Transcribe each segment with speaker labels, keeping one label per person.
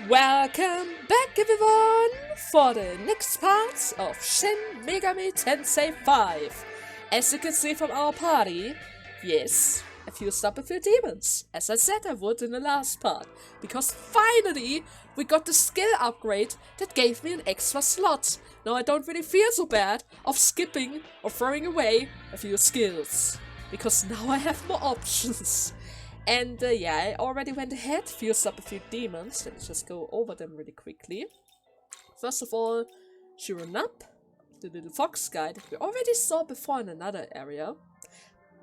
Speaker 1: Welcome back everyone for the next part of Shin Megami Tensei 5. As you can see from our party, yes, I fused up a few demons, as I said I would in the last part, because finally we got the skill upgrade that gave me an extra slot. Now I don't really feel so bad of skipping or throwing away a few skills, because now I have more options. And yeah, I already went ahead, fused up a few demons. Let's just go over them really quickly. First of all, Up, the little fox guy that we already saw before in another area.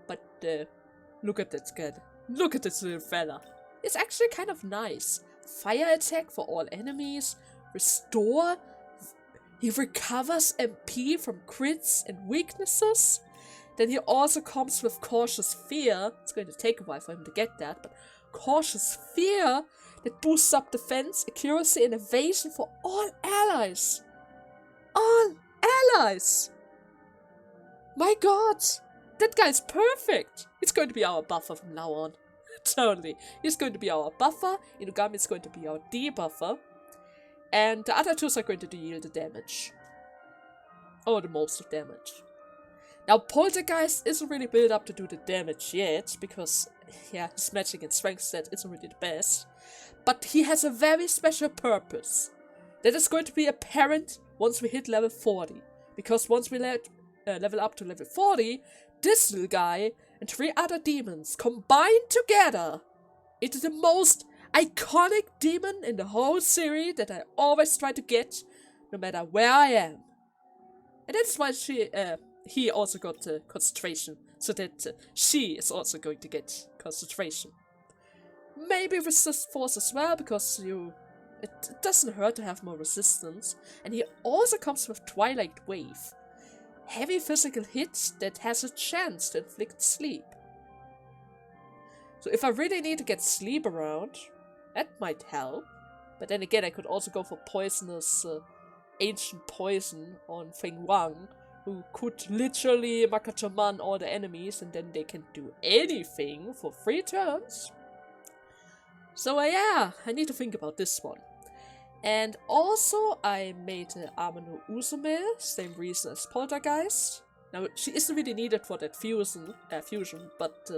Speaker 1: But look at that kid. Look at this little fella. It's actually kind of nice. Fire attack for all enemies. Restore. He recovers MP from crits and weaknesses. Then he also comes with Cautious Fear. It's going to take a while for him to get that, but Cautious Fear that boosts up defense, accuracy, and evasion for all allies. All allies! My god! That guy's perfect! He's going to be our buffer from now on. Totally. He's going to be our buffer, Inugami is going to be our debuffer, and the other two are going to deal the damage. Or the most of damage. Now, Poltergeist isn't really built up to do the damage yet, because, yeah, his magic and strength set isn't really the best. But he has a very special purpose. That is going to be apparent once we hit level 40. Because once we level up to level 40, this little guy and 3 other demons combine together into the most iconic demon in the whole series that I always try to get, no matter where I am. And that's why he also got concentration, so that she is also going to get concentration. Maybe resist force as well, because it doesn't hurt to have more resistance. And he also comes with Twilight Wave. Heavy physical hits that has a chance to inflict sleep. So if I really need to get sleep around, that might help. But then again, I could also go for poisonous ancient poison on Feng Wang, who could literally Makachaman all the enemies, and then they can do anything for 3 turns. So yeah, I need to think about this one. And also, I made Amor no Uzume, same reason as Poltergeist. Now, she isn't really needed for that fusion, but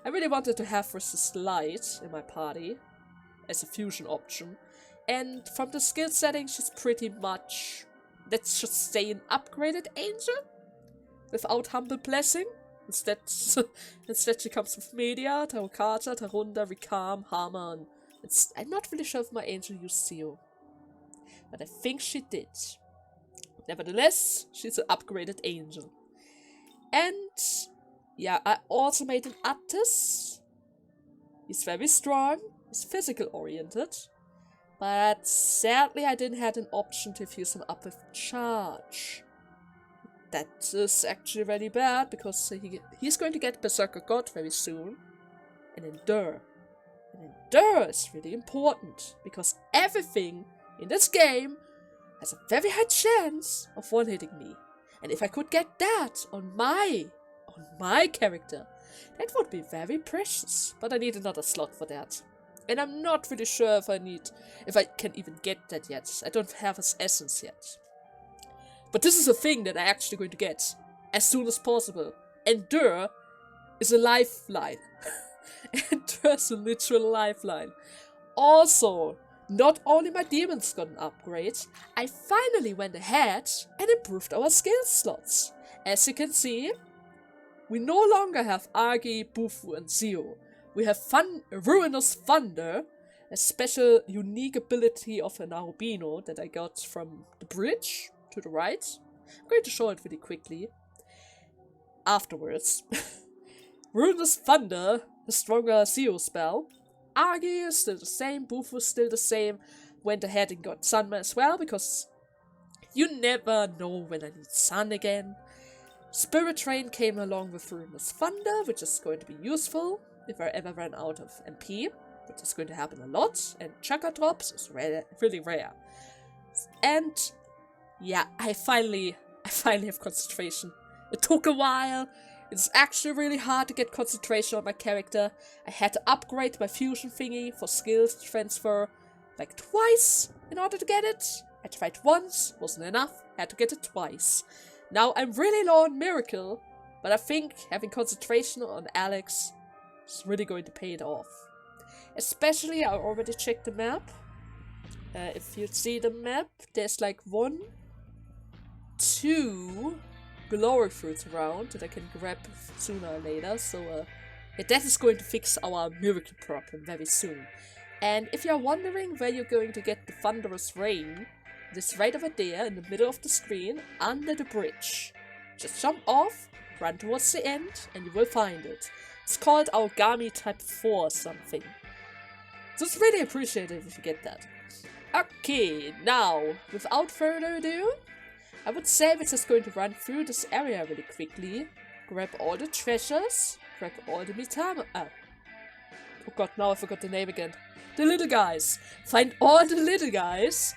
Speaker 1: I really wanted to have Resist Light in my party as a fusion option. And from the skill setting, she's pretty much, let's just say, an upgraded angel without Humble Blessing. Instead she comes with Media, Tarokata, Tarunda, Recam, Hammer, and I'm not really sure if my angel used Zio, but I think she did. Nevertheless, she's an upgraded angel. And yeah, I also made an Attis. He's very strong, he's physical oriented. But sadly, I didn't have an option to fuse him up with charge. That is actually really bad, because he's going to get Berserker God very soon. And Endure. And Endure is really important, because everything in this game has a very high chance of one-hitting me. And if I could get that on my character, that would be very precious. But I need another slot for that. And I'm not really sure if I can even get that yet. I don't have his essence yet. But this is a thing that I'm actually going to get as soon as possible. Endure is a lifeline. Endure is a literal lifeline. Also, not only my demons got an upgrade, I finally went ahead and improved our skill slots. As you can see, we no longer have Agi, Bufu, and Zio. We have Ruinous Thunder, a special unique ability of an Arubino that I got from the bridge to the right. I'm going to show it really quickly afterwards. Ruinous Thunder, the stronger Zio spell. Agi is still the same, Bufu is still the same. Went ahead and got Sanma as well, because you never know when I need Sun again. Spirit Train came along with Ruinous Thunder, which is going to be useful if I ever run out of MP, which is going to happen a lot, and Chakra Drops is really rare. And yeah, I finally have concentration. It took a while. It's actually really hard to get concentration on my character. I had to upgrade my fusion thingy for skills transfer, like twice in order to get it. I tried once, wasn't enough, had to get it twice. Now I'm really low on Miracle, but I think having concentration on Alex is really going to pay it off. Especially, I already checked the map. If you see the map, there's like 1, 2 glory fruits around that I can grab sooner or later, so yeah, that is going to fix our miracle problem very soon. And if you're wondering where you're going to get the thunderous rain, it is right over there in the middle of the screen, under the bridge. Just jump off, run towards the end, and you will find it. It's called Origami Type 4 or something. So it's really appreciated if you get that. Okay, now, without further ado, I would say we're just going to run through this area really quickly, grab all the treasures, grab all the Mitama. Oh god, now I forgot the name again. The little guys. Find all the little guys.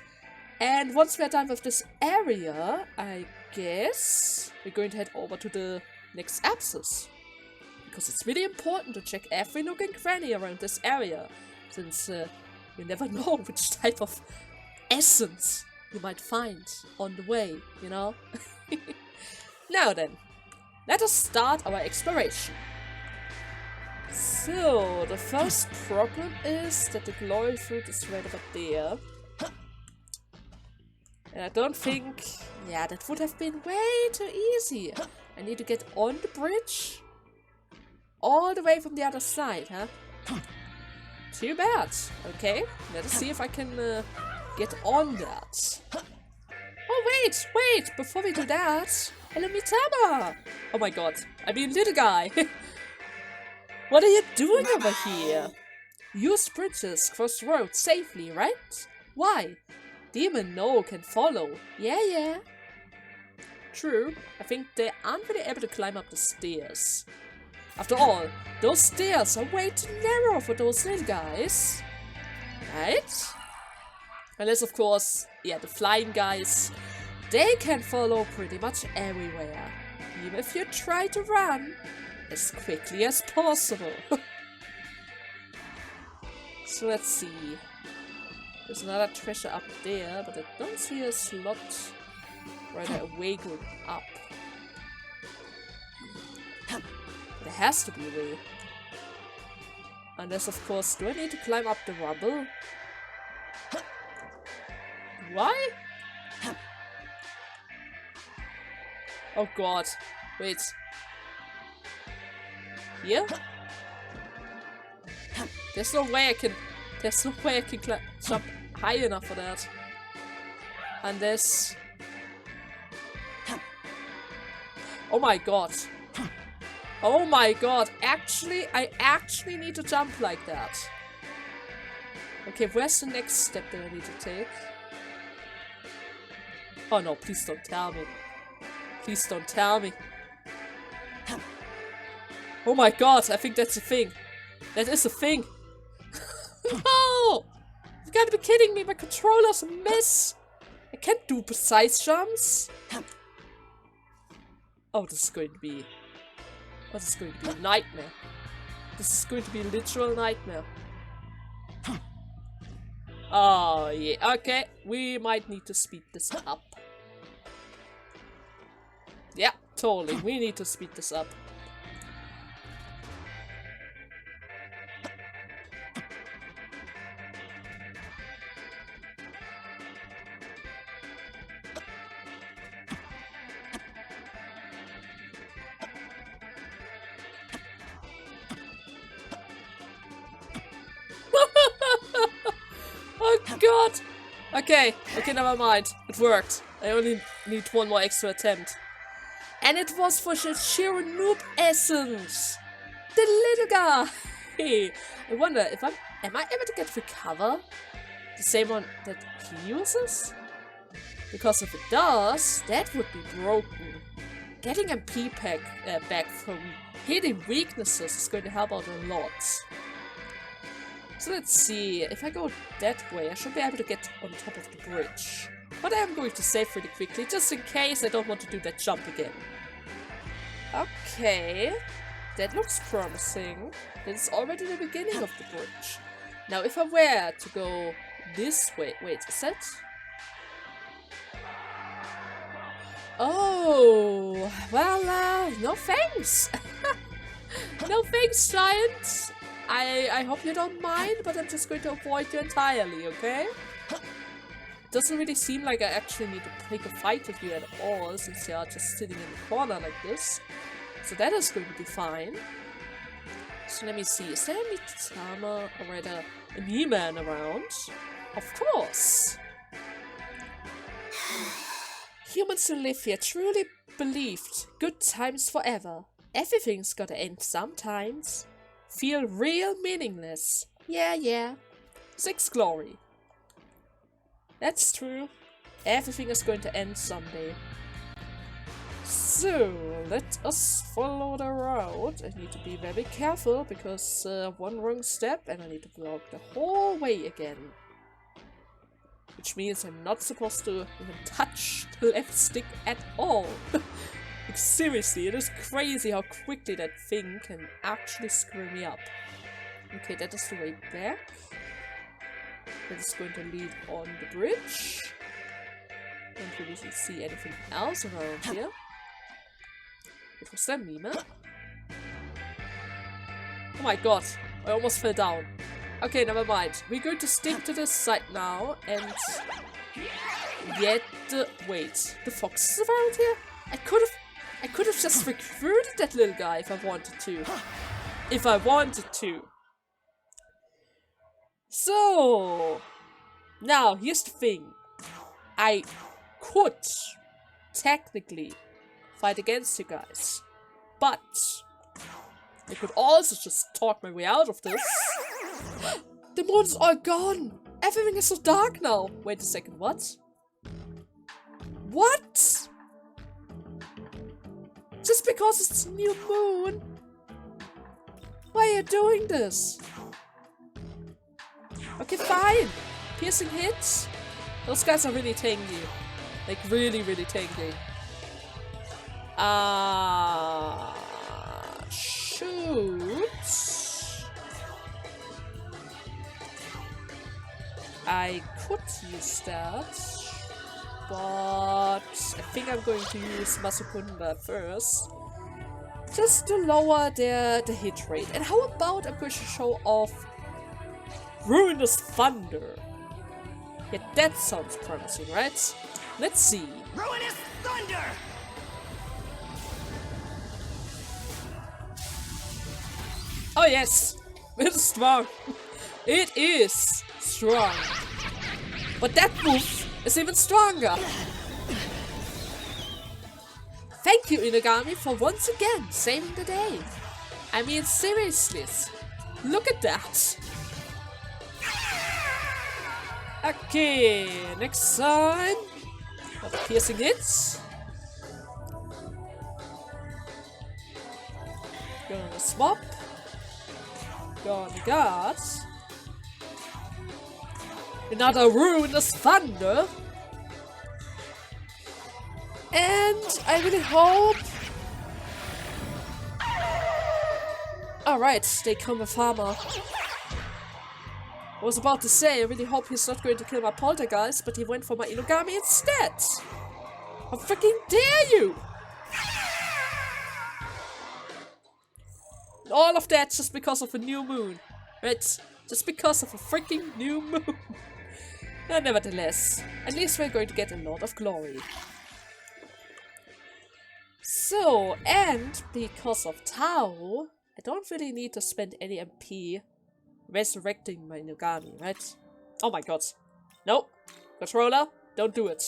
Speaker 1: And once we're done with this area, I guess we're going to head over to the next Abscess. Because it's really important to check every nook and cranny around this area, since you never know which type of essence you might find on the way, you know? Now then, let us start our exploration. So, the first problem is that the glory fruit is right over there. And I don't think... yeah, that would have been way too easy. I need to get on the bridge all the way from the other side, huh? Too bad. Okay, let us see if I can get on that. Oh, wait! Before we do that... hello, Mitama! Oh my god. I mean, little guy. What are you doing over here? Use bridges, cross roads safely, right? Why? Demon no can follow. Yeah. True. I think they aren't really able to climb up the stairs. After all, those stairs are way too narrow for those little guys. Right? Unless, of course, yeah, the flying guys, they can follow pretty much everywhere. Even if you try to run as quickly as possible. So let's see. There's another treasure up there, but I don't see a slot where they're waggling up. There has to be a way. Unless, of course, do I need to climb up the rubble? Why? Oh god. Wait. Here? There's no way I can jump high enough for that. Unless... oh my god. Oh my god. Actually, I actually need to jump like that. Okay, where's the next step that I need to take? Oh no, please don't tell me. Please don't tell me. Oh my god, I think that's a thing. That is a thing. No! You gotta be kidding me, my controller's a mess. I can't do precise jumps. Oh, this is going to be... oh, this is going to be a nightmare. This is going to be a literal nightmare. Oh, yeah. Okay, we might need to speed this up. Yeah, totally. We need to speed this up. Oh god! Okay, never mind. It worked. I only need one more extra attempt. And it was for the sheer noob essence! The little guy! I wonder if am I able to get recover? The same one that he uses? Because if it does, that would be broken. Getting a P-Pack back from hidden weaknesses is going to help out a lot. So let's see, if I go that way, I should be able to get on top of the bridge. But I am going to save really quickly, just in case I don't want to do that jump again. Okay, that looks promising. That is already the beginning of the bridge. Now if I were to go this way. Wait, is that? Oh, well, no thanks. No thanks, Giant. I hope you don't mind, but I'm just going to avoid you entirely, okay? Doesn't really seem like I actually need to pick a fight with you at all, since you are just sitting in the corner like this. So that is going to be fine. So let me see, is there a Mitama or rather a Knee-Man around? Of course! Humans who live here truly believed good times forever. Everything's gotta end sometimes. Feel real meaningless. Yeah. 6 glory. That's true. Everything is going to end someday. So, let us follow the road. I need to be very careful because one wrong step and I need to walk the whole way again. Which means I'm not supposed to even touch the left stick at all. Like, seriously, it is crazy how quickly that thing can actually screw me up. Okay, that is the way back. That is going to lead on the bridge. Don't really see anything else around here. It was that Mima? Oh my god, I almost fell down. Okay, never mind. We're going to stick to this side now and get the... Wait, the fox is around here? I could have just recruited that little guy if I wanted to. If I wanted to. So, now here's the thing. I could technically fight against you guys, but I could also just talk my way out of this. The moon's all gone. Everything is so dark now. Wait a second, what? What? Just because it's new moon? Why are you doing this? Okay, fine. Piercing hits. Those guys are really tanky. Like, really, really tanky. Shoot. I could use that. But I think I'm going to use Masukunda first. Just to lower the hit rate. And how about I'm going to show off Ruinous Thunder? Yeah, that sounds promising, right? Let's see.
Speaker 2: Ruinous Thunder!
Speaker 1: Oh yes! It's strong! It is strong! But that move is even stronger! Thank you, Inagami, for once again saving the day! I mean, seriously, look at that! Okay, next time. Another piercing hits. Gonna swap. Gonna guard. Another Ruinous Thunder. And I really hope... Alright, they come with armor. I was about to say, I really hope he's not going to kill my poltergeist, but he went for my Inugami instead! How freaking dare you! And all of that just because of a new moon. Right? Just because of a freaking new moon. Nevertheless, at least we're going to get a lot of glory. So, and because of Tao, I don't really need to spend any MP resurrecting my Inugami, right? Oh my god. No. Controller, don't do it.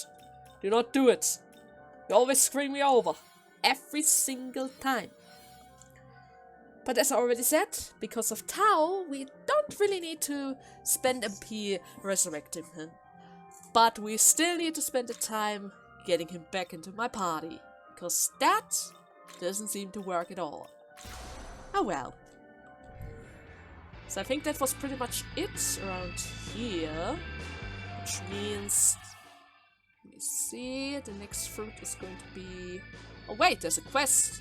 Speaker 1: Do not do it. You always screw me over. Every single time. But as I already said, because of Tao, we don't really need to spend MP resurrecting him. But we still need to spend the time getting him back into my party. Because that doesn't seem to work at all. Oh well. So I think that was pretty much it around here. Which means... Let me see, the next fruit is going to be... Oh wait, there's a quest!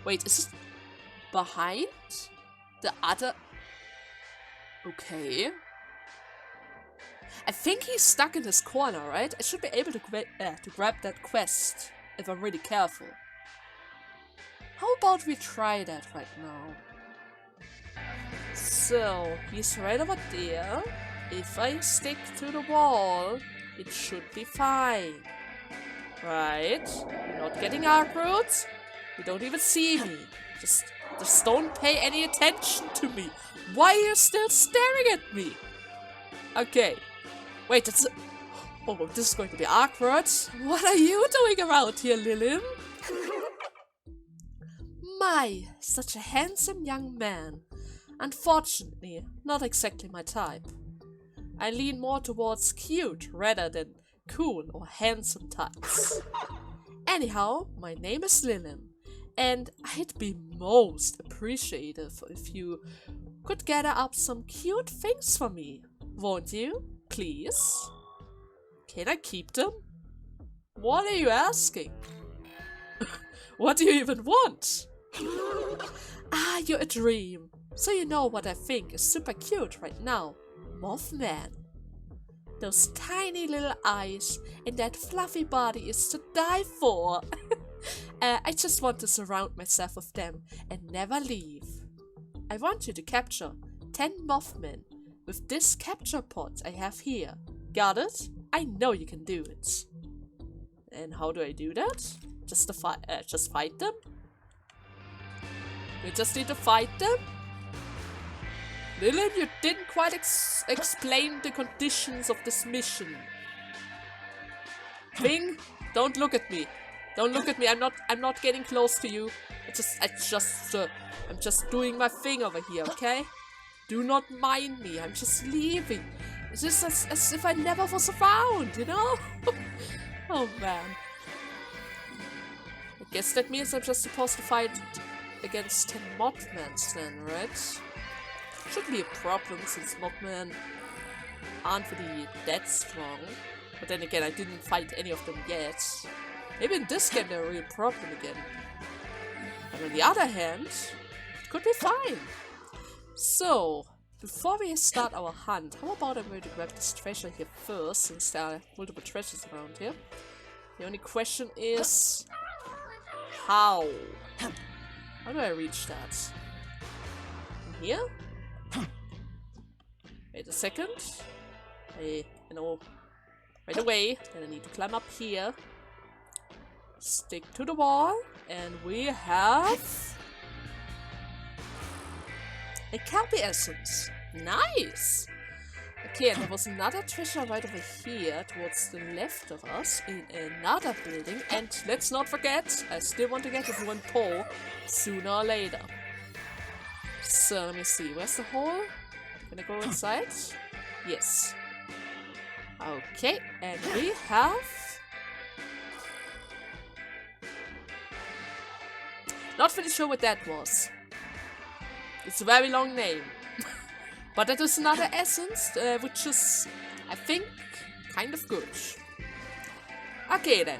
Speaker 1: Wait, is it behind the other... Okay. I think he's stuck in his corner, right? I should be able to grab that quest if I'm really careful. How about we try that right now? So, he's right over there. If I stick to the wall, it should be fine. Right? You're not getting aggroed. You don't even see me. Just don't pay any attention to me. Why are you still staring at me? Okay. Wait, it's... Oh, this is going to be awkward. What are you doing around here, Lilin? My, such a handsome young man. Unfortunately, not exactly my type. I lean more towards cute rather than cool or handsome types. Anyhow, my name is Lilin, and I'd be most appreciative if you could gather up some cute things for me. Won't you? Please? Can I keep them? What are you asking? What do you even want? Ah, you're a dream. So you know what I think is super cute right now. Mothman. Those tiny little eyes and that fluffy body is to die for. I just want to surround myself with them and never leave. I want you to capture 10 Mothmen with this capture pod I have here. Got it? I know you can do it. And how do I do that? Just fight them? We just need to fight them? Lilin, you didn't quite explain the conditions of this mission. Thing, don't look at me. Don't look at me. I'm not getting close to you. I'm just doing my thing over here, okay? Do not mind me. I'm just leaving. It's just as if I never was around, you know? Oh man. I guess that means I'm just supposed to fight against 10 Mothmans then, right? Shouldn't be a problem since Mothman aren't really that strong. But then again, I didn't fight any of them yet. Maybe in this game they're a real problem again. But on the other hand, it could be fine. So, before we start our hunt, how about I'm going to grab this treasure here first, since there are multiple treasures around here. The only question is... how? How do I reach that? In here? Wait a second. I know right away that I need to climb up here. Stick to the wall, and we have a Kelpie essence. Nice! Okay, and there was another treasure right over here towards the left of us in another building. And let's not forget, I still want to get to one pole sooner or later. So let me see, where's the hole? Can I go inside? Yes. Okay, and we have... not really sure what that was. It's a very long name. But that is another essence, which is, I think, kind of good. Okay then.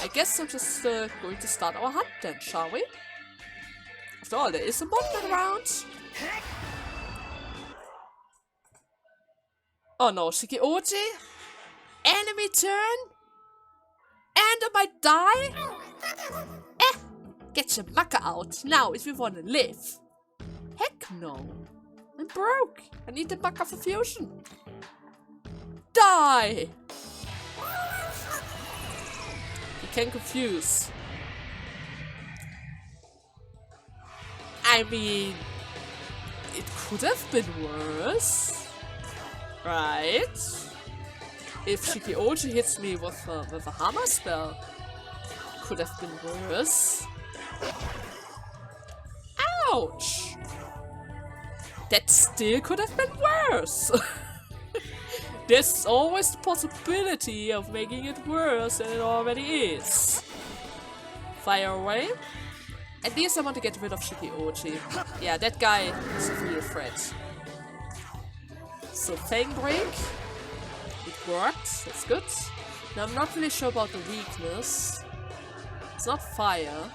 Speaker 1: I guess I'm just going to start our hunt then, shall we? After all, there is a Mothman around. Oh no, Shiki Ouji? Enemy turn? And I might die? Get your mucker out now if you want to live. Heck no. I'm broke. I need the mucker for fusion. Die! You can confuse. I mean, it could have been worse. Right? If Shiki Ouji hits me with a hammer spell, it could have been worse. Ouch! That still could have been worse! There's always the possibility of making it worse than it already is. Fire away. At least I want to get rid of Shiki Ouji. Yeah, that guy is a real threat. So Fang Break. It worked, that's good. Now I'm not really sure about the weakness. It's not fire.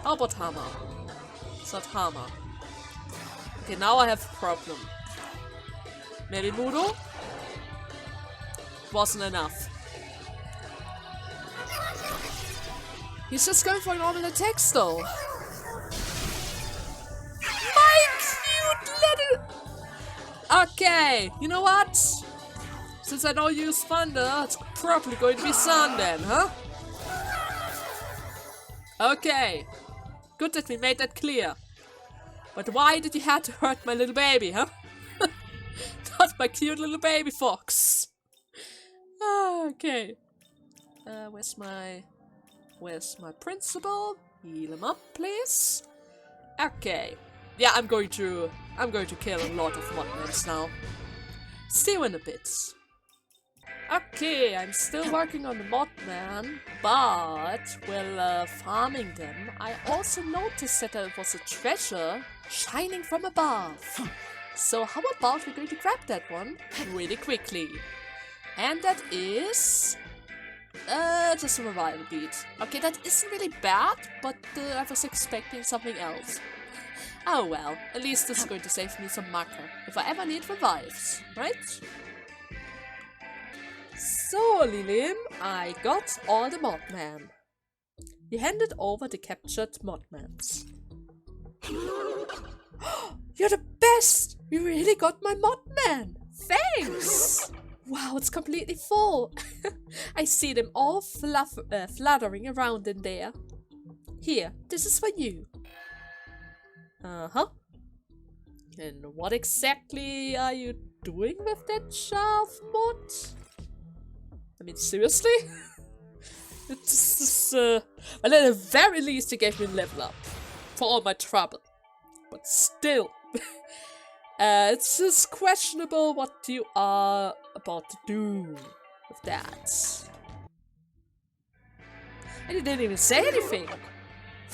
Speaker 1: How about hammer? It's not hammer. Okay, now I have a problem. Maybe mudo? wasn't enough. He's just going for a normal attack still. My cute little... Okay, you know what? Since I don't use thunder, it's probably going to be sun then, huh? Okay. Good that we made that clear. But why did you have to hurt my little baby, huh? Not my cute little baby fox. Okay. Where's my principal? Heal him up, please. Okay. Yeah, I'm going to kill a lot of modmans now. See you in a bit. Okay, I'm still working on the modman, but while farming them, I also noticed that there was a treasure shining from above. So how about we're going to grab that one really quickly? And that is... just a revival bead. Okay, that isn't really bad, but I was expecting something else. Oh well, at least this is going to save me some marker if I ever need revives, right? So, Luin, I got all the modmen. He handed over the captured modmans. You're the best! You really got my modman! Thanks! Wow, it's completely full. I see them all fluttering around in there. Here, this is for you. Uh-huh. And what exactly are you doing with that shelf mod? I mean, seriously? It's just, well, at the very least, it gave me a level up. For all my trouble. But still. It's just questionable what you are about to do with that. And you didn't even say anything.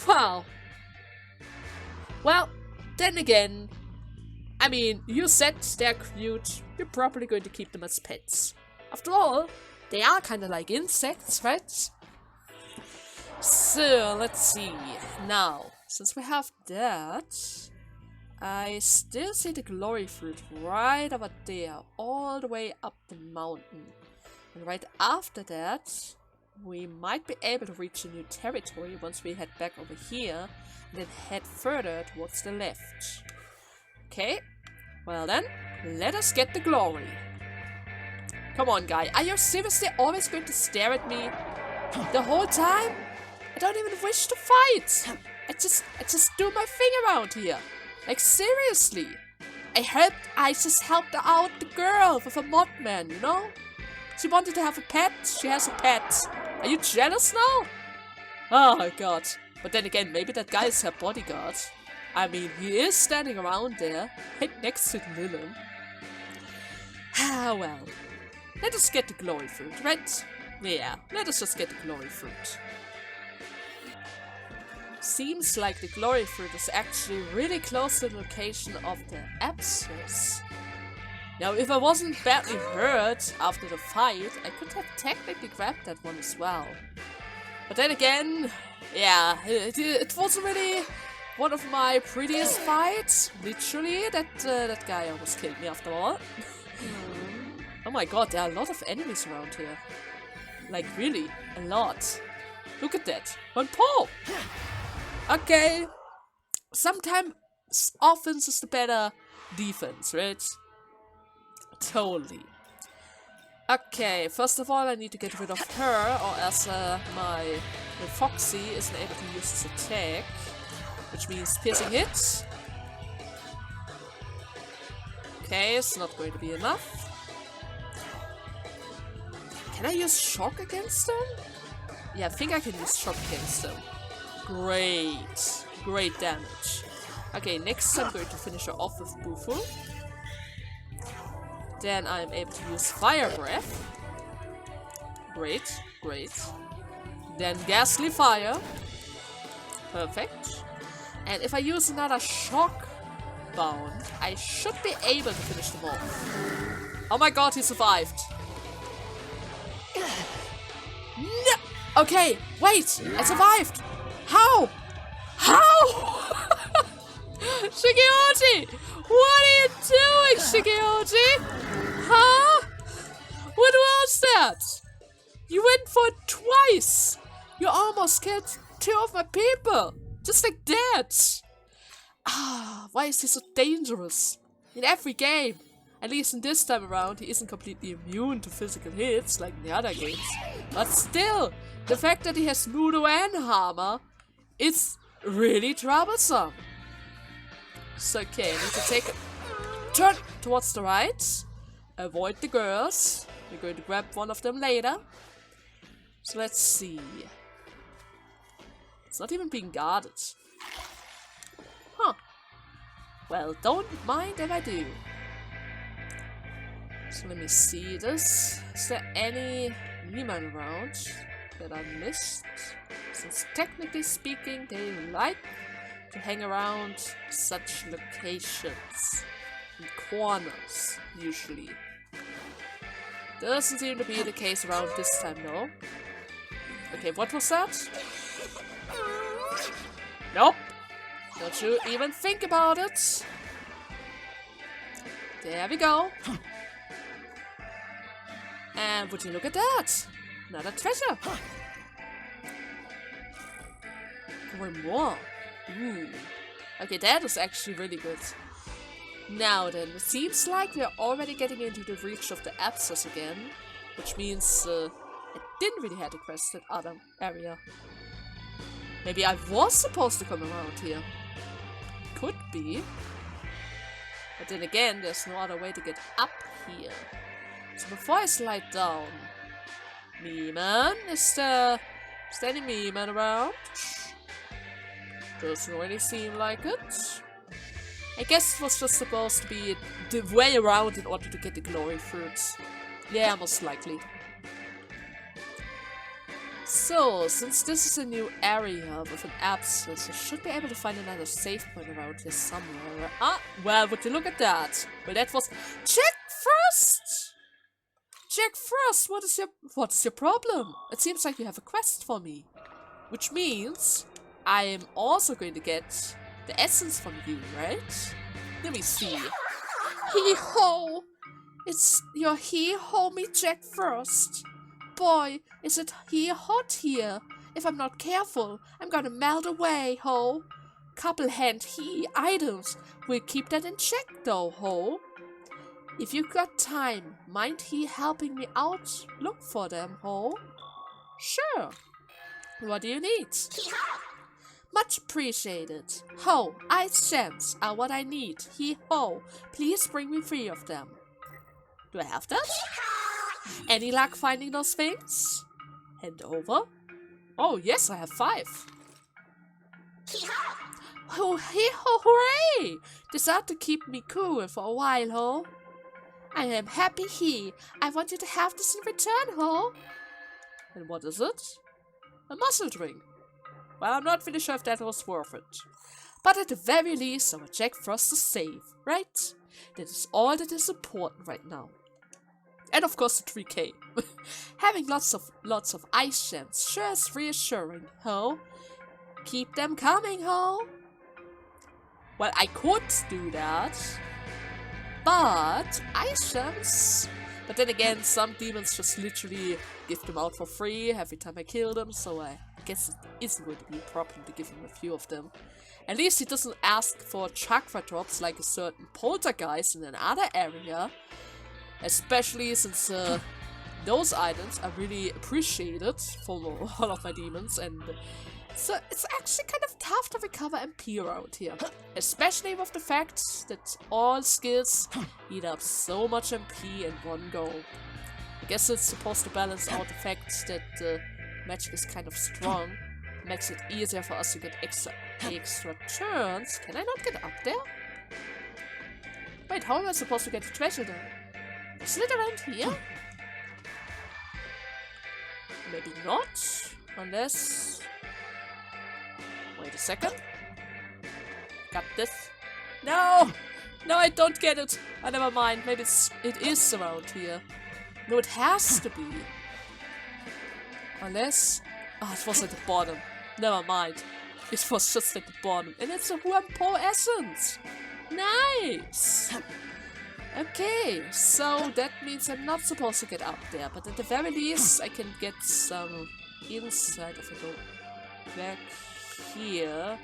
Speaker 1: Wow. Well, then again, I mean, you said they're cute. You're probably going to keep them as pets. After all, they are kind of like insects, right? So, let's see. Now, since we have that, I still see the glory fruit right over there, all the way up the mountain. And right after that, we might be able to reach a new territory once we head back over here, and then head further towards the left. Okay, well then, let us get the glory. Come on, guy. Are you seriously always going to stare at me the whole time? I don't even wish to fight. I just do my thing around here. Like, seriously. I just helped out the girl with a modman, you know? She wanted to have a pet. She has a pet. Are you jealous now? Oh my god. But then again, maybe that guy is her bodyguard. I mean, he is standing around there, right next to Luin. Ah, well. Let us get the glory fruit, right? Yeah, let us just get the glory fruit. Seems like the glory fruit is actually really close to the location of the abscess. Now, if I wasn't badly hurt after the fight, I could have technically grabbed that one as well. But then again, yeah, it wasn't really one of my prettiest fights. Literally, that guy almost killed me after all. Oh my god, there are a lot of enemies around here. Like, really, a lot. Look at that. One paw! Okay. Sometimes offense is the better defense, right? Totally. Okay, first of all, I need to get rid of her, or else my Foxy isn't able to use his attack. Which means piercing hits. Okay, it's not going to be enough. Can I use shock against them? Yeah, I think I can use shock against them. Great. Great damage. Okay, next I'm going to finish her off with Bufula. Then I'm able to use Fire Breath. Great, great. Then Ghastly Fire. Perfect. And if I use another Shock Bound, I should be able to finish them off. Oh my god, he survived. No! Okay, wait! I survived! How? How? Shiki Ouji! What are you doing, Shiki Ouji? Huh? What was that? You went for it twice! You almost killed 2 of my people! Just like that! Ah, why is he so dangerous? In every game! At least in this time around, he isn't completely immune to physical hits like in the other games. But still, the fact that he has mudo and hammer is really troublesome. So okay, I need to take a turn towards the right. Avoid the girls. We're going to grab one of them later. So let's see. It's not even being guarded. Huh. Well, don't mind if I do. So let me see this. Is there any Niemann around that I missed? Since technically speaking, they like to hang around such locations. In corners, usually. Doesn't seem to be the case around this time, though. Okay, what was that? Nope. Don't you even think about it. There we go. And would you look at that? Another treasure. One more. Ooh. Okay, that is actually really good. Now then, it seems like we're already getting into the reach of the Abscess again. Which means I didn't really have to quest that other area. Maybe I was supposed to come around here. Could be. But then again, there's no other way to get up here. So before I slide down... Niemann? Is there any Niemann around? Doesn't really seem like it. I guess it was just supposed to be the way around in order to get the glory fruits. Yeah, most likely. So, since this is a new area with an abscess, I should be able to find another safe point around here somewhere. Ah, well, would you look at that? Well, that was... Jack Frost! Jack Frost, what is your problem? It seems like you have a quest for me. Which means I am also going to get the essence from you, right? Let me see. Hee-ho! It's your hee-ho me Jack Frost. Boy, is it hot here. If I'm not careful, I'm gonna melt away, ho. Couple hand he items. We'll keep that in check though, ho. If you got time, mind he helping me out? Look for them, ho. Sure. What do you need? Much appreciated. Ho, ice gems are what I need. He-ho, please bring me 3 of them. Do I have that? Any luck finding those things? Hand over. Oh, yes, I have 5. Oh, he-ho, hooray! This ought to keep me cool for a while, ho. I am happy I want you to have this in return, ho. And what is it? A muscle drink. Well, I'm not really sure if that was worth it. But at the very least, our Jack Frost is safe, right? That is all that is important right now. And of course the 3k. Having lots of ice gems sure is reassuring, ho. Keep them coming, ho. Well, I could do that. But ice gems... But then again, some demons just literally give them out for free every time I kill them, so I guess it isn't going to be a problem to give him a few of them. At least he doesn't ask for chakra drops like a certain poltergeist in another area. Especially since those items are really appreciated for all of my demons, and so it's actually kind of tough to recover MP around here. Especially with the fact that all skills eat up so much MP in one go. I guess it's supposed to balance out the fact that magic is kind of strong. Makes it easier for us to get extra turns. Can I not get up there? Wait, how am I supposed to get the treasure then? Isn't it around here? Maybe not. Unless... Wait a second. Got this. No! No, I don't get it. Oh, never mind. Maybe it is around here. No, it has to be. Unless... Oh, it was at the bottom. Never mind. It was just at the bottom. And it's a Huampo essence. Nice! Okay, so that means I'm not supposed to get up there, but at the very least I can get some insight if I go back here.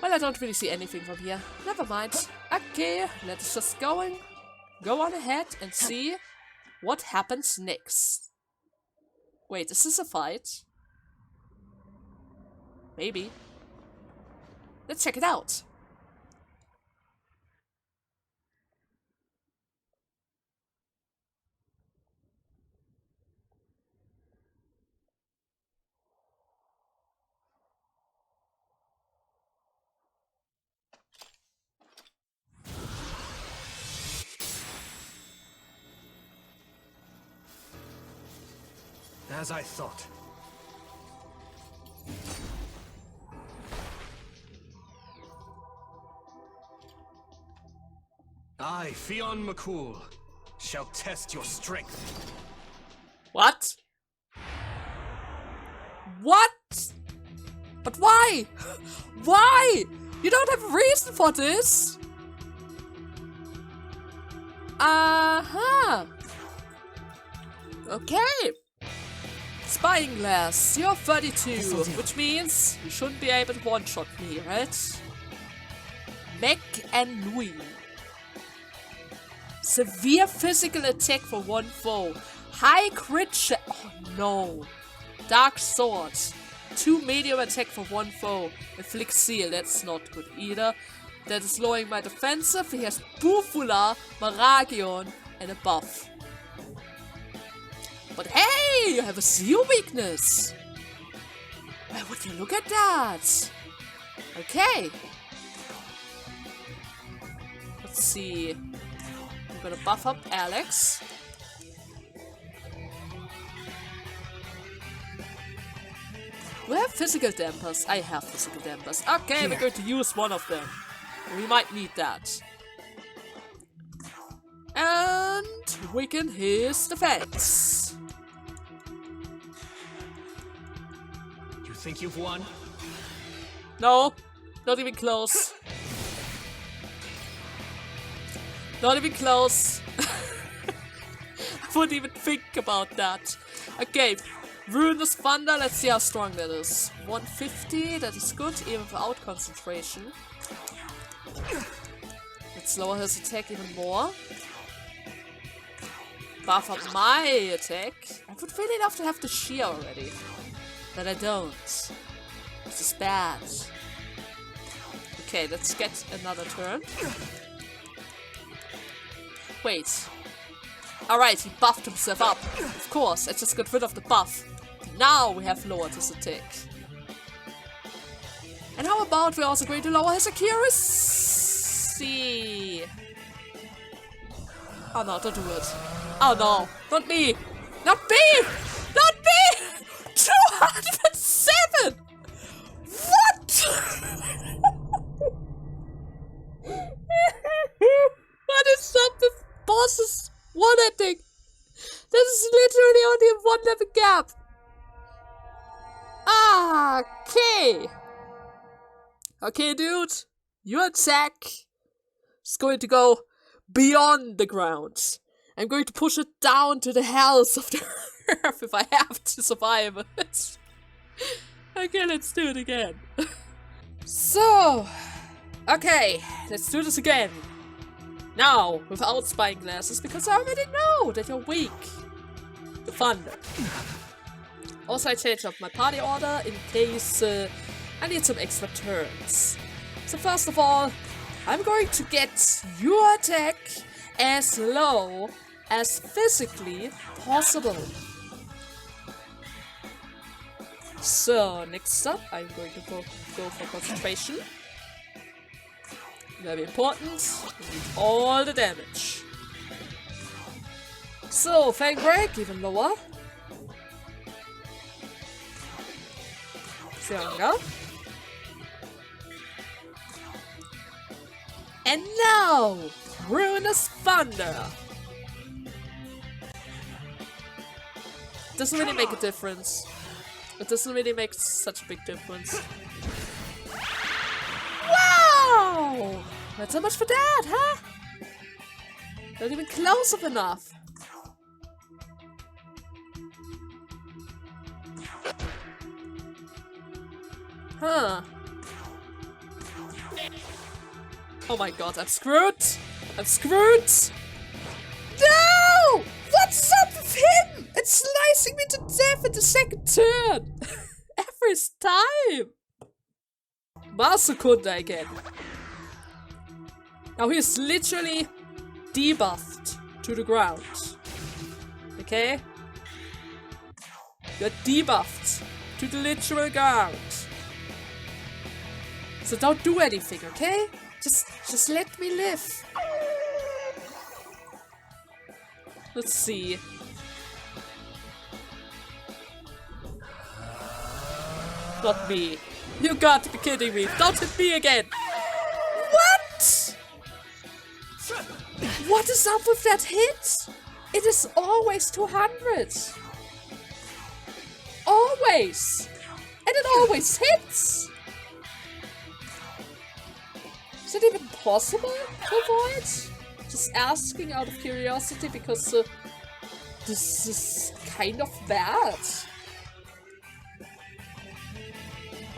Speaker 1: Well, I don't really see anything from here. Never mind. Okay, let's just go on ahead and see what happens next. Wait, is this a fight? Maybe. Let's check it out.
Speaker 2: As I thought. I, Fionn McCool, shall test your strength.
Speaker 1: What? What? But why? Why? You don't have a reason for this. Uh-huh. Okay. Spying glass, you're 32, which means you shouldn't be able to one-shot me, right? Meg and Luin. Severe physical attack for one foe. High crit oh no. Dark sword. 2 medium attack for one foe. Inflict seal, that's not good either. That is lowering my defensive. He has Bufula, Magagion, and a buff. But hey, you have a seal weakness. Well, would you look at that? Okay. Let's see. I'm gonna buff up Alex. We have physical dampers. I have physical dampers. Okay, we're going to use one of them. We might need that. And weaken his defense.
Speaker 2: You think you've won?
Speaker 1: No, not even close. Not even close. I wouldn't even think about that. Okay, Ruinous Thunder, let's see how strong that is. 150, that is good, even without concentration. Let's lower his attack even more. Buff up my attack. I would really love to have the shear already. But I don't. This is bad. Okay, let's get another turn. Wait. Alright, he buffed himself up. Of course, I just got rid of the buff. Now we have lowered his attack. And how about we're also going to lower his accuracy? Oh no, don't do it. Oh no, not me! Not me! Not me! 207! What? What is up with bosses one-hitting? This is literally only a 1 level gap. Okay. Okay, dude. Your attack is going to go beyond the ground. I'm going to push it down to the hells of the earth if I have to survive it. Okay, let's do it again. So, okay, let's do this again. Now, without spying glasses, because I already know that you're weak to thunder. Also, I changed up my party order in case I need some extra turns. So first of all, I'm going to get your attack as low as physically possible. So, next up, I'm going to go for concentration. Very important. We need all the damage. So, Fang Break, even lower. Stronger. And now, Ruinous Thunder. Doesn't really make a difference. It doesn't really make such a big difference. Wow! Not so much for that, huh? Not even close enough. Huh. Oh my god, I'm screwed! I'm screwed! No! What's up with him? It's slicing me to death at the second turn! Every time! Masukunda again. Now he's literally debuffed to the ground. Okay? You're debuffed to the literal ground. So don't do anything, okay? Just let me live. Let's see. Not me. You got to be kidding me. Don't hit me again. What? What is up with that hit? It is always 200. Always. And it always hits. Is it even possible to avoid? Just asking out of curiosity because this is kind of bad.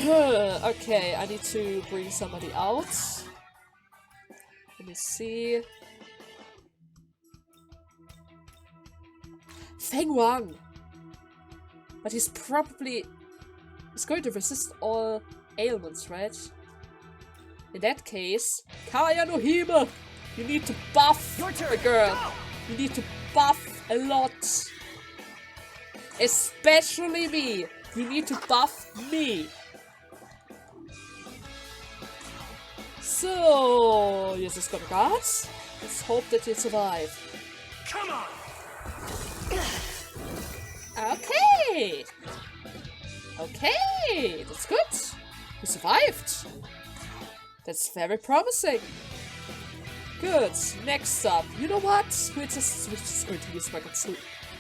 Speaker 1: Okay, I need to bring somebody out. Let me see. Feng Wang. But he's probably... He's going to resist all ailments, right? In that case, Kaya no Hime! You need to buff the girl. You need to buff a lot. Especially me. You need to buff me. So, you're just gonna guard. Let's hope that you survive.
Speaker 2: Come on!
Speaker 1: Okay! Okay, that's good. You survived. That's very promising. Good. Next up, you know what? We're just going to use Magatsui.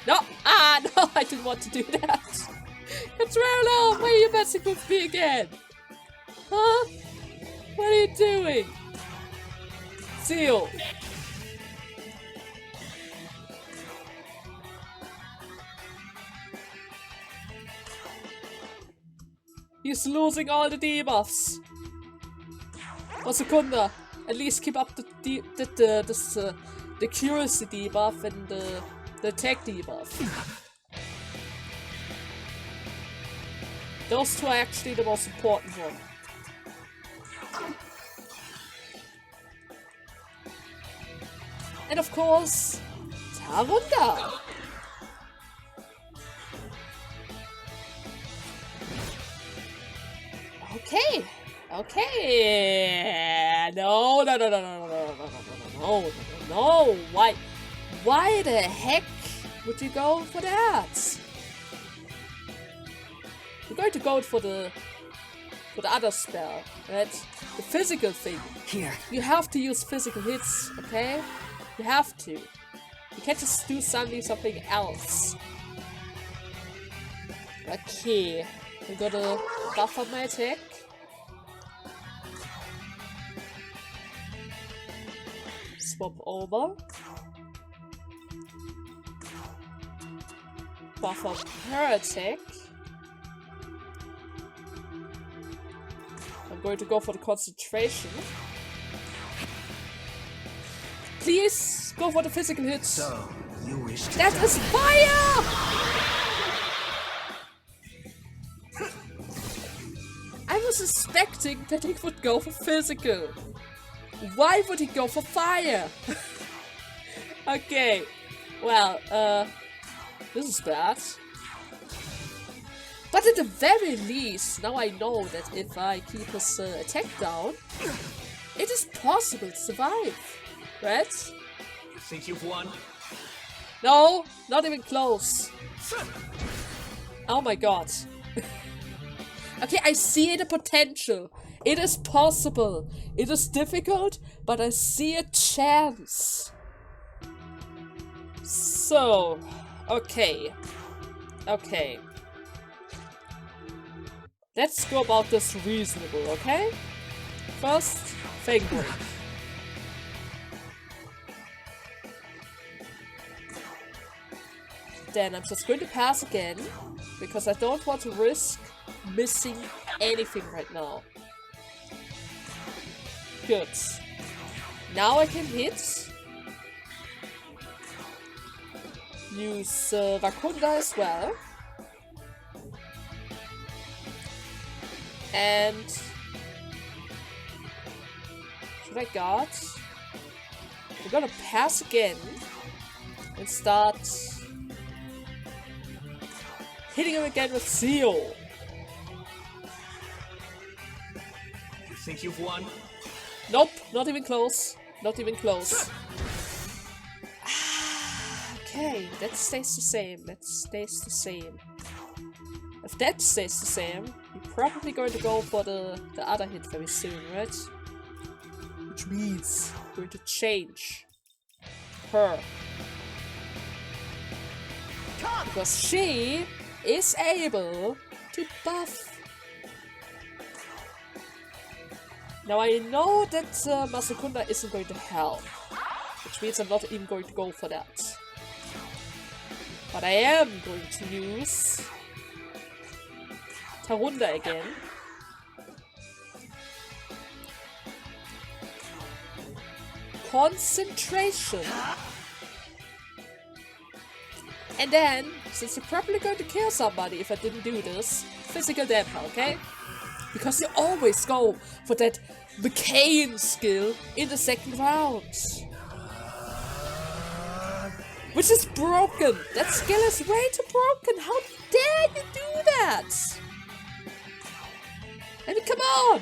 Speaker 1: No! Ah, no, I didn't want to do that. Controller, why are you messing with me again? Huh? What are you doing? Seal. He's losing all the debuffs. Masukunda, at least keep up the accuracy debuff and the attack debuff. Those two are actually the most important one. And of course, Tarunda. Okay. Okay. No. Why the heck would you go for that? You're going to go for the other spell, right? The physical thing.
Speaker 3: Here.
Speaker 1: You have to use physical hits, okay? You have to. You can't just do something else. Okay. I'm gonna buff up my attack. Swap over. Buff up her attack. I'm going to go for the concentration. Please go for the physical hits.
Speaker 3: So, you wish to
Speaker 1: That is fire! I was suspecting that he would go for physical. Why would he go for fire? Okay. Well, this is bad. But at the very least, now I know that if I keep his attack down, it is possible to survive. Right?
Speaker 2: You think you've won?
Speaker 1: No, not even close. Oh my god. Okay, I see the potential. It is possible. It is difficult, but I see a chance. So, okay. Okay. Let's go about this reasonable, okay? First, Fang Break. then I'm just going to pass again, because I don't want to risk missing anything right now. Good. Now I can hit. Use Rakunda as well. And should I guard? We're gonna pass again and start hitting him again with Seal.
Speaker 2: You think you've won?
Speaker 1: Nope, not even close. Not even close. Okay, that stays the same. That stays the same. If that stays the same, you're probably going to go for the other hit very soon, right? Which means we're going to change her. Because she is able to buff. Now I know that Masakunda isn't going to help, which means I'm not even going to go for that. But I am going to use Tarunda again. Concentration. And then, since you're probably going to kill somebody if I didn't do this, physical damage, okay? Because you always go for that McCain skill in the second round. Which is broken! That skill is way too broken! How dare you do that? I mean, come on!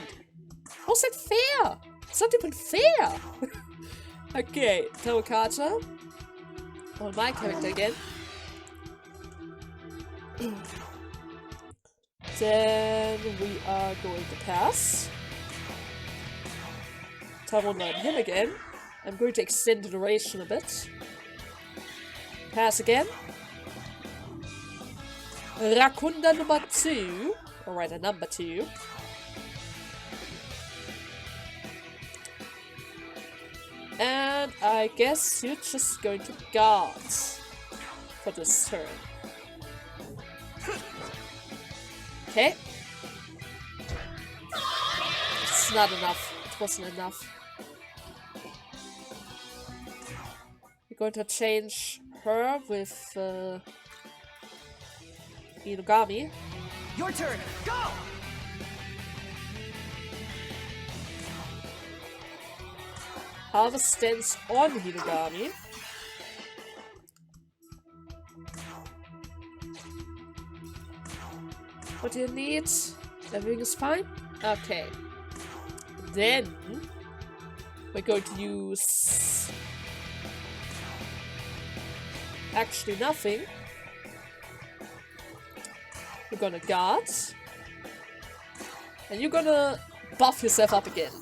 Speaker 1: How's that fair? It's not even fair! Okay, Tawakata. On my character again. Then we are going to pass. Tarunda and him again. I'm going to extend the duration a bit. Pass again. Rakunda number 2. Or rather, number 2. And I guess you're just going to guard for this turn. Okay. It's not enough. It wasn't enough. We're going to change her with Inugami.
Speaker 2: Your turn. Go.
Speaker 1: Harvest stance on Hinugami. What do you need? Everything is fine? Okay. Then we're going to use actually nothing. You're gonna guard. And you're gonna buff yourself up again.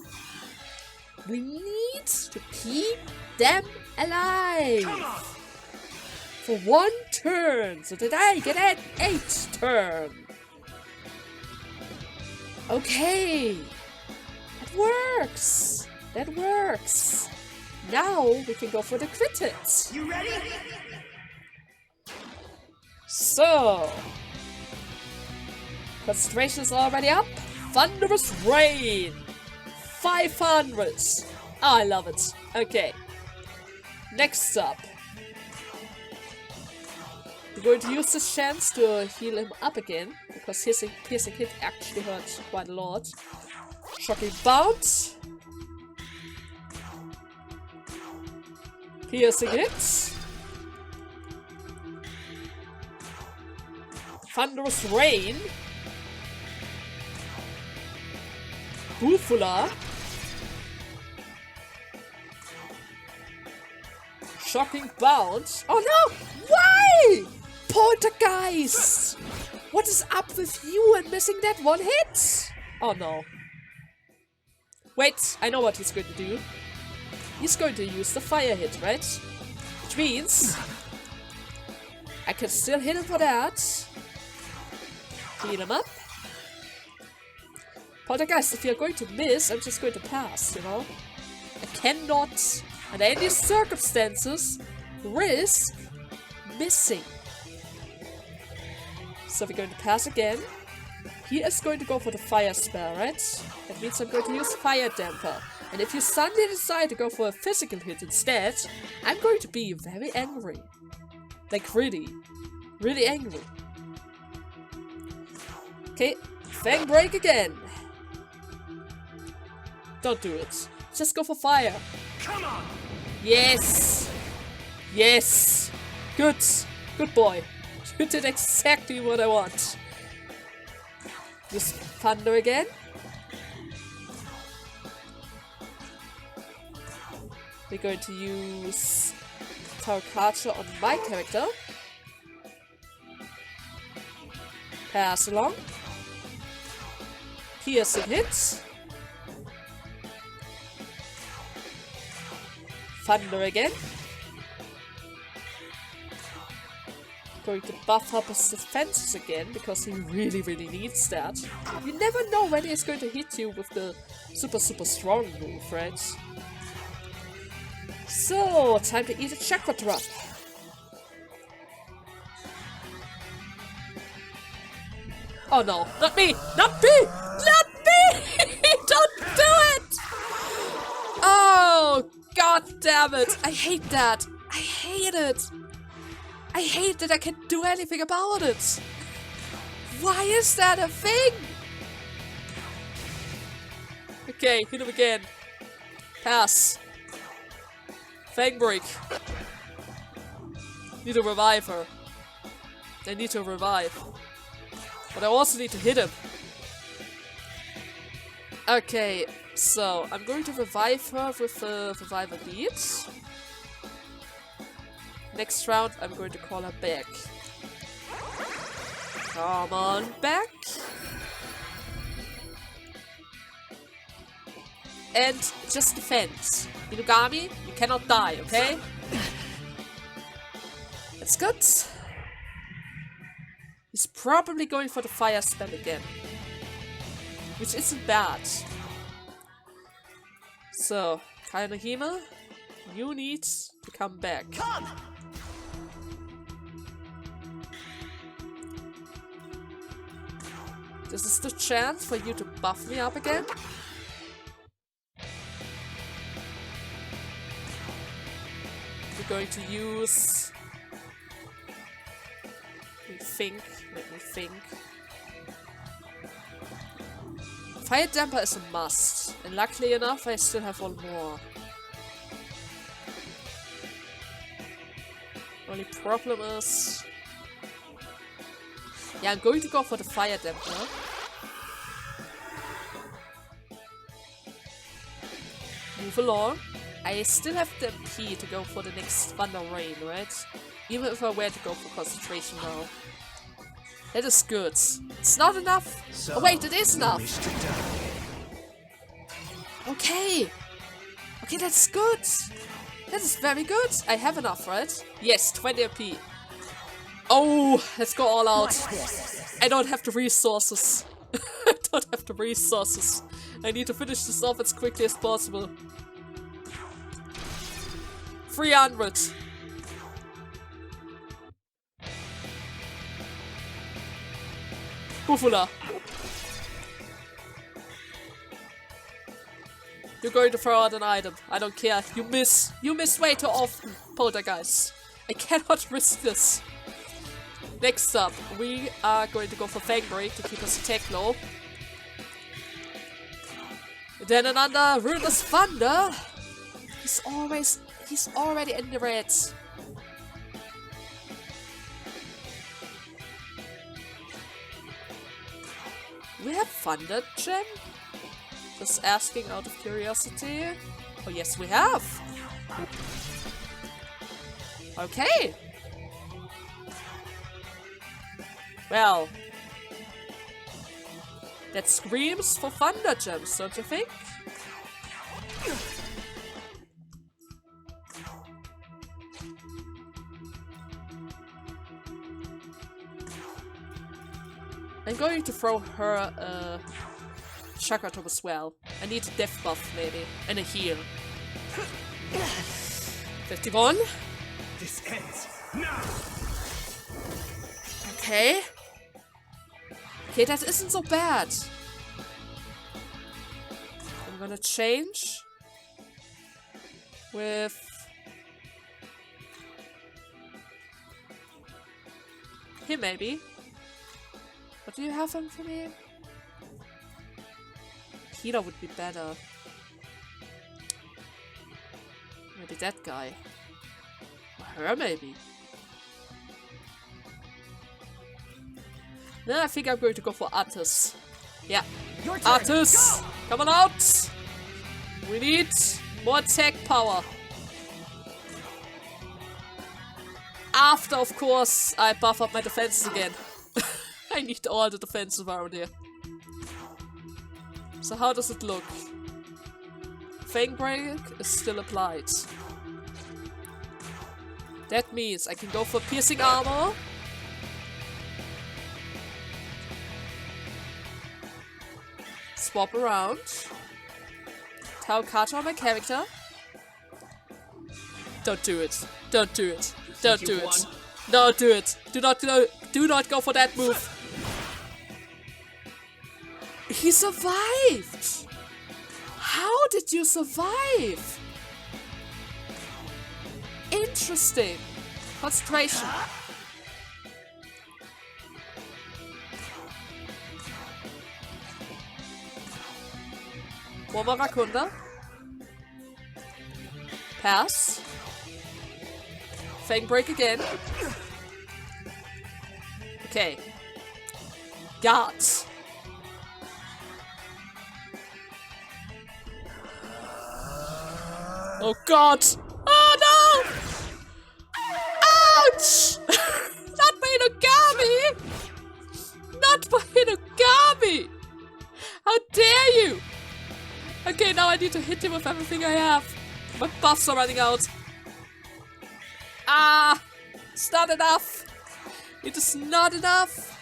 Speaker 1: We need to keep them alive for 1 turn, so that I get an 8th turn. Okay, that works. That works. Now we can go for the crit hit.
Speaker 2: You ready?
Speaker 1: So, concentration is already up. Thunderous Rain. 500. Oh, I love it. Okay. Next up. We're going to use this chance to heal him up again, because his piercing hit actually hurts quite a lot. Shocking Bounce. Piercing hit. Thunderous Rain. Bufula. Shocking Bounce. Oh no! Why? Poltergeist! What is up with you and missing that 1 hit? Oh no. Wait, I know what he's going to do. He's going to use the fire hit, right? Which means I can still hit him for that. Heal him up. Poltergeist, if you're going to miss, I'm just going to pass, you know? I cannot, under any circumstances, risk missing. So we're going to pass again. He is going to go for the fire spell, right? That means I'm going to use fire damper. And if you suddenly decide to go for a physical hit instead, I'm going to be very angry. Like really, really angry. Okay, Fang Break again. Don't do it. Just go for fire.
Speaker 2: Come on!
Speaker 1: Yes! Yes! Good! Good boy. You did exactly what I want. Use Thunder again. We're going to use Tarkacha on my character. Pass along. Piercing hits. Thunder again. Going to buff up his defenses again because he really, really needs that. You never know when he's going to hit you with the super, super strong move, right? So, time to eat a chakra drop. Oh no, not me! Not me! Not me! Don't do it! Oh, god damn it! I hate that! I hate it! I hate that I can't do anything about it! Why is that a thing? Okay, hit him again. Pass. Fang Break. Need to revive her. I need to revive. But I also need to hit him. Okay, so I'm going to revive her with a Revival Bead. Next round, I'm going to call her back. Come on back. And just defend. Inugami, you cannot die, okay? That's good. He's probably going for the fire spell again. Which isn't bad. So, Kainohime, you need to come back.
Speaker 2: Come!
Speaker 1: This is the chance for you to buff me up again. We're going to use... Let me think. Fire Damper is a must. And luckily enough, I still have one more. Only problem is... Yeah, I'm going to go for the Fire Damper. Move along. I still have the MP to go for the next Thunder Rain, right? Even if I were to go for Concentration now. That is good. It's not enough.
Speaker 2: So,
Speaker 1: oh wait, it is enough. Okay. Okay, that's good. That is very good. I have enough, right? Yes, 20 MP. Oh, let's go all out. I don't have the resources. I don't have the resources. I need to finish this off as quickly as possible. 300. Bufula. You're going to throw out an item. I don't care. You miss. You miss way too often, Poltergeist. I cannot risk this. Next up, we are going to go for Fang Break to keep us attack low. Then another Ruthless Thunder. He's already in the red. We have Thunder Gem? Just asking out of curiosity. Oh yes, we have. Okay. Well, that screams for Thunder Gems, don't you think? I'm going to throw her a Chakra Top as well. I need a death buff maybe, and a heal. 51.
Speaker 2: This ends now.
Speaker 1: Okay. Okay, that isn't so bad. I'm gonna change with him, maybe. What do you have him for me? Peter would be better. Maybe that guy. Or her, maybe. Then I think I'm going to go for Attis. Yeah. Attis! Come on out! We need more attack power. After, of course, I buff up my defenses again. I need all the defenses around here. So how does it look? Fang Break is still applied. That means I can go for piercing armor. Swap around. Tau Kata on my character. Don't do it. Don't do it. Don't do it. Don't do it. Do not go for that move. He survived! How did you survive? Interesting. Concentration. One more Rakunda. Pass. Fang Break again. Okay. Guards. Oh god! Oh no! Ouch! Not by Inugami! Not by Inugami! How dare you! Okay, now I need to hit him with everything I have. My buffs are running out. Ah! It's not enough! It is not enough!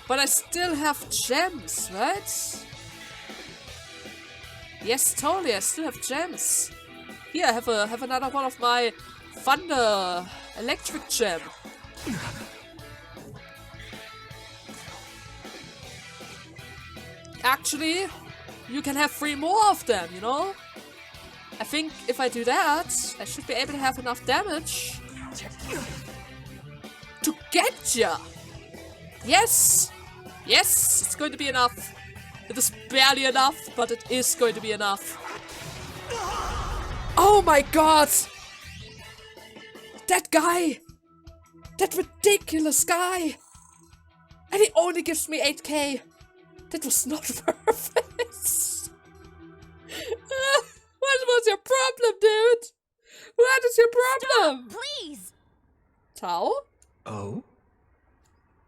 Speaker 1: But I still have gems, right? Yes, totally, I still have gems. Here, I have another one of my Thunder Electric Gem. Actually, you can have 3 more of them, you know? I think if I do that, I should be able to have enough damage to get ya! Yes! Yes, it's going to be enough. It is barely enough, but it is going to be enough. Oh my god! That guy! That ridiculous guy! And he only gives me 8k. That was not worth it. What was your problem, dude? What is your problem?
Speaker 3: Stop, please!
Speaker 2: Tau?
Speaker 4: Oh?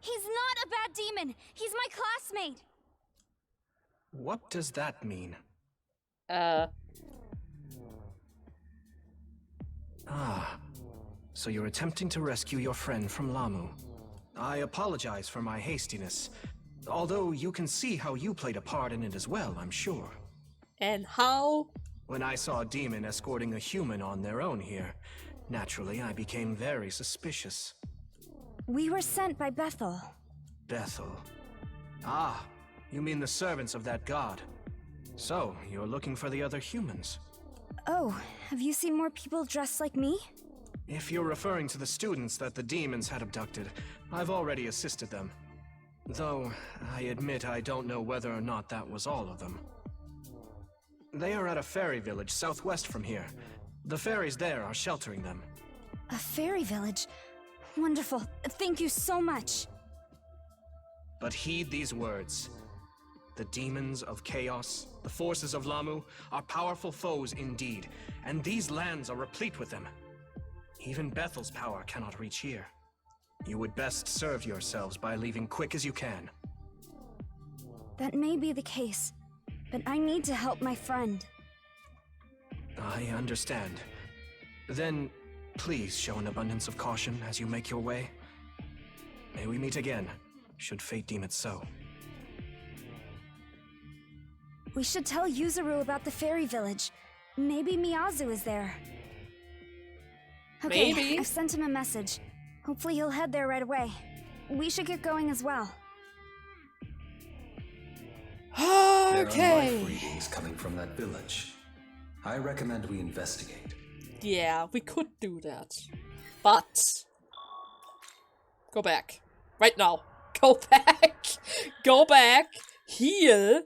Speaker 3: He's not a bad demon. He's my classmate.
Speaker 4: What does that mean?
Speaker 2: Ah,
Speaker 4: so you're attempting to rescue your friend from Lamu. I apologize for my hastiness. Although you can see how you played a part in it as well, I'm sure.
Speaker 1: And how?
Speaker 4: When I saw a demon escorting a human on their own here, naturally I became very suspicious.
Speaker 3: We were sent by Bethel.
Speaker 4: Bethel. Ah, you mean the servants of that god. So, you're looking for the other humans.
Speaker 3: Oh, have you seen more people dressed like me?
Speaker 4: If you're referring to the students that the demons had abducted, I've already assisted them. Though, I admit I don't know whether or not that was all of them. They are at a fairy village southwest from here. The fairies there are sheltering them.
Speaker 3: A fairy village? Wonderful. Thank you so much.
Speaker 4: But heed these words. The demons of chaos, the forces of Lamu, are powerful foes indeed, and these lands are replete with them. Even Bethel's power cannot reach here. You would best serve yourselves by leaving quick as you can.
Speaker 3: That may be the case, but I need to help my friend.
Speaker 4: I understand. Then, please show an abundance of caution as you make your way. May we meet again, should fate deem it so.
Speaker 3: We should tell Yuzuru about the fairy village. Maybe Miyazu is there. Okay,
Speaker 1: Maybe.
Speaker 3: I've sent him a message. Hopefully he'll head there right away. we should get going as well.
Speaker 5: There are
Speaker 1: Okay.
Speaker 5: life readings coming from that village. I recommend we investigate.
Speaker 1: Yeah, we could do that. But go back. Right now. Go back. Go back. Heal.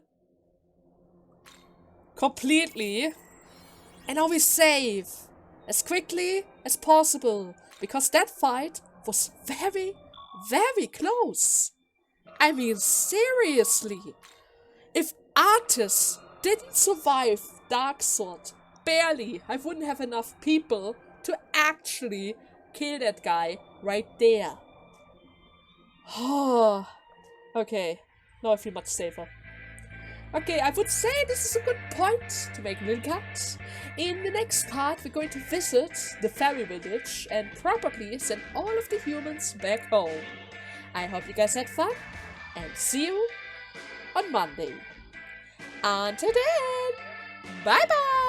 Speaker 1: Completely. And now we save. As quickly as possible. Because that fight was very, very close. I mean, seriously. If Artis didn't survive Dark Sword, barely, I wouldn't have enough people to actually kill that guy right there. Oh, okay. Now I feel much safer. Okay, I would say this is a good point to make an cut. In the next part, we're going to visit the fairy village and probably send all of the humans back home. I hope you guys had fun, and see you on Monday. Until then, bye bye!